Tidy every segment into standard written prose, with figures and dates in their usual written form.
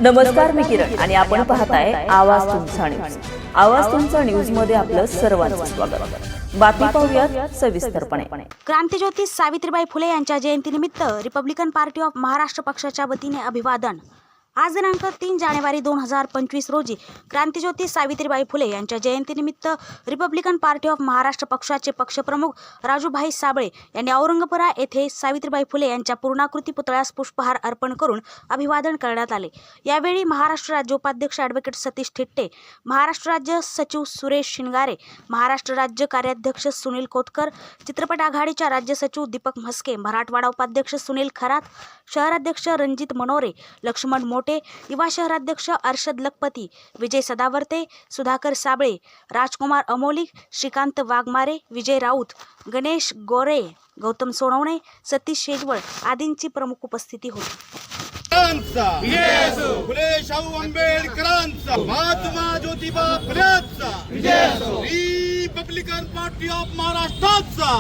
नमस्कार, मी किरण आणि आपण पाहताय आवाज तुमचा न्यूज. आवाज तुमचा न्यूज मध्ये आपलं सर्वांचं स्वागत. बातमी पाहूयात सविस्तरपणे. क्रांतिज्योती सावित्रीबाई फुले यांच्या जयंतीनिमित्त रिपब्लिकन पार्टी ऑफ महाराष्ट्र पक्षाच्या वतीने अभिवादन. आज दिनांक 3 जानेवारी 2025 रोजी क्रांतिज्योती सावित्रीबाई फुले यांच्या जयंतीनिमित्त रिपब्लिकन पार्टी ऑफ महाराष्ट्र पक्षाचे पक्षप्रमुख राजूभाई साबळे यांनी औरंगपुरा येथे सावित्रीबाई फुले यांच्या पूर्णाकृती पुतळ्यास पुष्पहार अर्पण करून अभिवादन करण्यात आले. यावेळी महाराष्ट्र राज्य उपाध्यक्ष ॲडव्होकेट सतीश थिट्टे, महाराष्ट्र राज्य सचिव सुरेश शिंगारे, महाराष्ट्र राज्य कार्याध्यक्ष सुनील कोतकर, चित्रपट आघाडीच्या राज्य सचिव दीपक म्हस्के, मराठवाडा उपाध्यक्ष सुनील खरात, शहराध्यक्ष रणजित मनोरे, लक्ष्मण मोटे, युवा शहराध्यक्ष अर्षद लखपती, विजय सदावर्ते, सुधाकर साबळे, राजकुमार अमोली, श्रीकांत वाघमारे, विजय राऊत, गणेश गोरे, गौतम सोनवणे, सतीश शेजवळ आदींची प्रमुख उपस्थिती होती. फुले शाहू आंबेडकरांचा, महात्मा ज्योतिबा फुलेंचा, रिपब्लिकन पार्टी ऑफ महाराष्ट्राचा,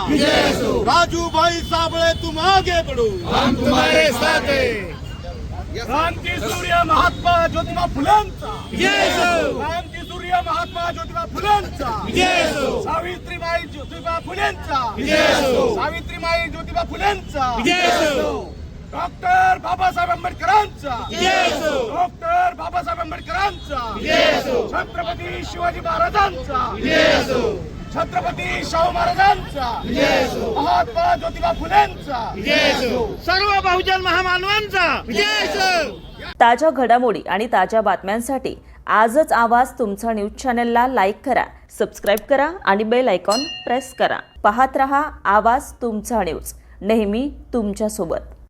राजूभाई साबळे, तुम आगे बढ़ो, हम तुम्हारे साथ हैं. क्रांती सूर्य महात्मा ज्योतिबा फुलेंचा, क्रांती सूर्य महात्मा ज्योतिबा फुलेंचा, सावित्रीबाई ज्योतिबा फुलेंचा, सावित्रीबाई ज्योतिबा फुलेंचा, डॉक्टर बाबासाहेब आंबेडकरांचा, डॉक्टर बाबासाहेब आंबेडकरांचा, छत्रपती शिवाजी महाराजांचा, छत्रपती शाहू महाराजांचा, महात्मा ज्योतिबा फुलेंचा, सर्व बहुजन महामानवांचा. ताज्या घडामोडी आणि ताज्या बातम्यांसाठी आजच आवाज तुमचा न्यूज चॅनलला लाईक करा, सबस्क्राईब करा आणि बेल आयकॉन प्रेस करा. पाहत रहा आवाज तुमचा न्यूज, नेहमी तुमच्या सोबत.